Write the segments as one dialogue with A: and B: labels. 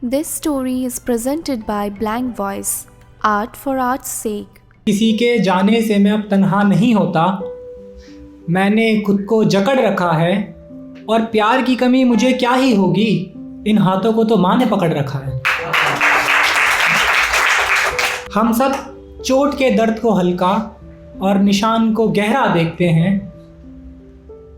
A: This story is presented by Blank Voice, Art for Art's sake.
B: किसी के जाने से मैं अब तन्हा नहीं होता। मैंने खुद को जकड़ रखा है और प्यार की कमी मुझे क्या ही होगी, इन हाथों को तो माँ ने पकड़ रखा है। हम सब चोट के दर्द को हल्का और निशान को गहरा देखते हैं।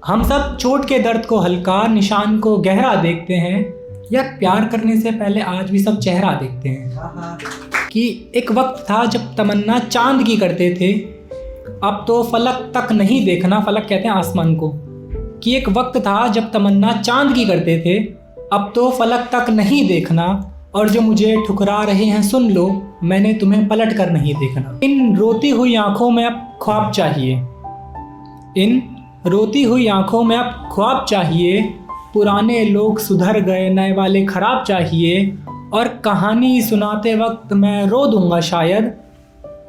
B: हम सब चोट के दर्द को हल्का, निशान को गहरा देखते हैं। यार प्यार करने से पहले आज भी सब चेहरा देखते हैं। कि एक वक्त था जब तमन्ना चांद की करते थे, अब तो फलक तक नहीं देखना, फलक कहते हैं आसमान को। कि एक वक्त था जब तमन्ना चांद की करते थे, अब तो फलक तक नहीं देखना। और जो मुझे ठुकरा रहे हैं सुन लो, मैंने तुम्हें पलट कर नहीं देखना। इन रोती हुई आंखों में अब ख्वाब चाहिए, इन रोती हुई आंखों में अब ख्वाब चाहिए। पुराने लोग सुधर गए, नए वाले खराब चाहिए। और कहानी सुनाते वक्त मैं रो दूंगा शायद,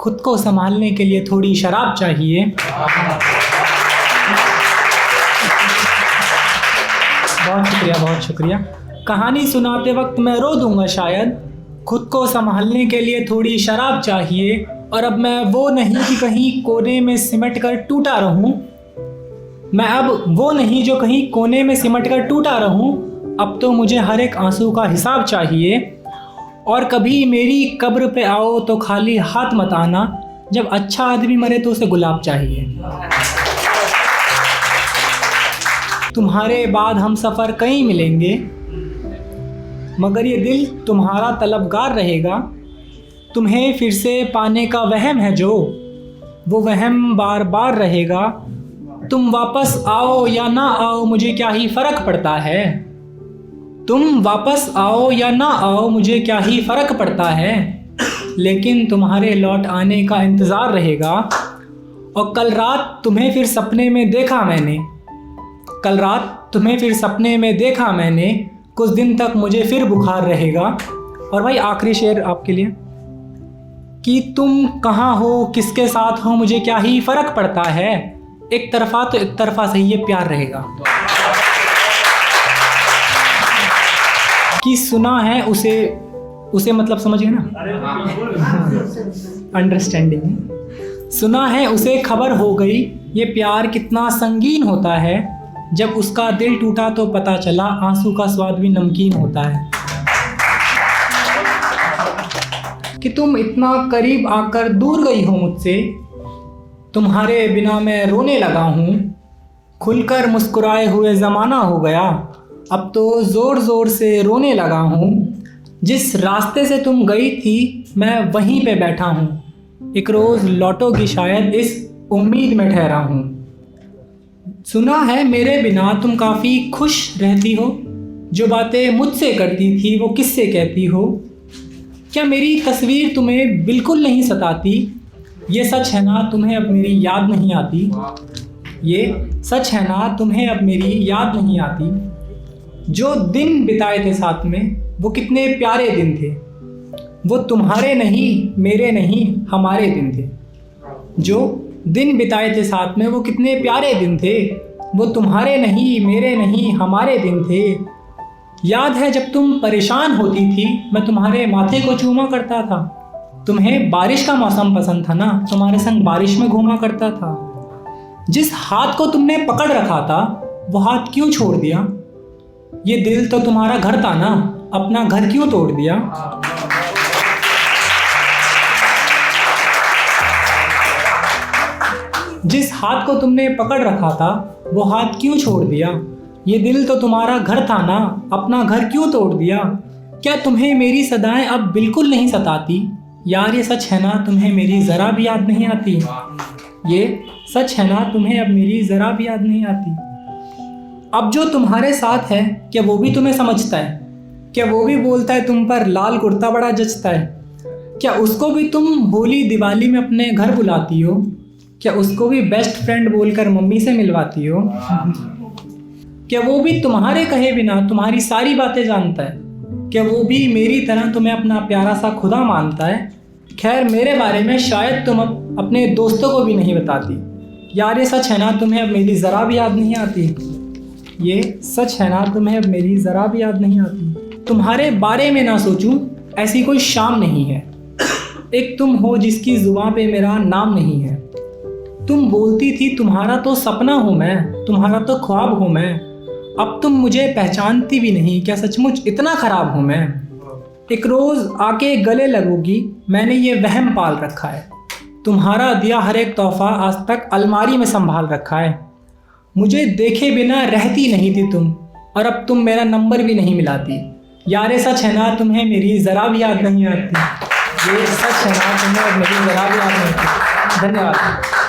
B: खुद को संभालने के लिए थोड़ी शराब चाहिए। बहुत शुक्रिया, बहुत शुक्रिया। कहानी सुनाते वक्त मैं रो दूंगा शायद, खुद को संभालने के लिए थोड़ी शराब चाहिए। और अब मैं वो नहीं कि कहीं कोने में सिमट कर टूटा रहूं, मैं अब वो नहीं जो कहीं कोने में सिमट कर टूटा रहूं। अब तो मुझे हर एक आंसू का हिसाब चाहिए। और कभी मेरी कब्र पे आओ तो खाली हाथ मत आना, जब अच्छा आदमी मरे तो उसे गुलाब चाहिए। तुम्हारे बाद हम सफ़र कहीं मिलेंगे, मगर ये दिल तुम्हारा तलबगार रहेगा। तुम्हें फिर से पाने का वहम है जो, वो वहम बार बार रहेगा। तुम वापस आओ या ना आओ मुझे क्या ही फ़र्क पड़ता है, तुम वापस आओ या ना आओ मुझे क्या ही फ़र्क पड़ता है। लेकिन तुम्हारे लौट आने का इंतज़ार रहेगा। और कल रात तुम्हें फिर सपने में देखा मैंने, कल रात तुम्हें फिर सपने में देखा मैंने। कुछ दिन तक मुझे फिर बुखार रहेगा। और भाई आखिरी शेर आपके लिए, कि तुम कहाँ हो किसके साथ हो मुझे क्या ही फ़र्क पड़ता है, एक तरफा तो एक तरफा सही ये प्यार रहेगा। कि सुना है उसे मतलब समझिए ना, अंडरस्टैंडिंग है। सुना है उसे खबर हो गई, ये प्यार कितना संगीन होता है। जब उसका दिल टूटा तो पता चला, आंसू का स्वाद भी नमकीन होता है। कि तुम इतना करीब आकर दूर गई हो मुझसे, तुम्हारे बिना मैं रोने लगा हूँ। खुलकर मुस्कुराए हुए ज़माना हो गया, अब तो ज़ोर ज़ोर से रोने लगा हूँ। जिस रास्ते से तुम गई थी मैं वहीं पे बैठा हूँ, एक रोज़ लौटोगी शायद इस उम्मीद में ठहरा हूँ। सुना है मेरे बिना तुम काफ़ी खुश रहती हो, जो बातें मुझसे करती थी वो किससे कहती हो। क्या मेरी तस्वीर तुम्हें बिल्कुल नहीं सताती, ये सच है ना तुम्हें अब मेरी याद नहीं आती, ये सच है ना तुम्हें अब मेरी याद नहीं आती। जो दिन बिताए थे साथ में वो कितने प्यारे दिन थे, वो तुम्हारे नहीं मेरे नहीं हमारे दिन थे। जो दिन बिताए थे साथ में वो कितने प्यारे दिन थे, वो तुम्हारे नहीं मेरे नहीं हमारे दिन थे। याद है जब तुम परेशान होती थी मैं तुम्हारे माथे को चूमा करता था। तुम्हें बारिश का मौसम पसंद था ना, तुम्हारे संग बारिश में घूमा करता था। जिस हाथ को तुमने पकड़ रखा था वो हाथ क्यों छोड़ दिया, ये दिल तो तुम्हारा घर था ना, अपना घर क्यों तोड़ दिया। जिस हाथ को तुमने पकड़ रखा था वो हाथ क्यों छोड़ दिया, ये दिल तो तुम्हारा घर था ना, अपना घर क्यों तोड़ दिया। क्या तुम्हें मेरी सदाएं अब बिल्कुल नहीं सताती, यार ये सच है ना तुम्हें मेरी ज़रा भी याद नहीं आती, ये सच है ना तुम्हें अब मेरी ज़रा भी याद नहीं आती। अब जो तुम्हारे साथ है क्या वो भी तुम्हें समझता है, क्या वो भी बोलता है तुम पर लाल कुर्ता बड़ा जचता है। क्या उसको भी तुम होली दिवाली में अपने घर बुलाती हो, क्या उसको भी बेस्ट फ्रेंड बोलकर मम्मी से मिलवाती हो। क्या वो भी तुम्हारे कहे बिना तुम्हारी सारी बातें जानता है, क्या वो भी मेरी तरह तुम्हें अपना प्यारा सा खुदा मानता है। खैर मेरे बारे में शायद तुम अपने दोस्तों को भी नहीं बताती, यार ये सच है ना तुम्हें अब मेरी ज़रा भी याद नहीं आती, ये सच है ना तुम्हें अब मेरी ज़रा भी याद नहीं आती। तुम्हारे बारे में ना सोचूं ऐसी कोई शाम नहीं है। एक तुम हो जिसकी जुबां पे मेरा नाम नहीं है। तुम बोलती थी तुम्हारा तो सपना हूँ मैं, तुम्हारा तो ख्वाब हूँ मैं। अब तुम मुझे पहचानती भी नहीं, क्या सचमुच इतना ख़राब हूँ मैं? एक रोज़ आके गले लगोगी, मैंने ये वहम पाल रखा है। तुम्हारा दिया हर एक तोहफ़ा आज तक अलमारी में संभाल रखा है। मुझे देखे बिना रहती नहीं थी तुम, और अब तुम मेरा नंबर भी नहीं मिलाती। यारे सच है ना तुम्हें मेरी ज़रा भी याद नहीं आती। ये सच है ना तुम्हें मेरी ज़रा भी याद नहीं आती। धन्यवाद।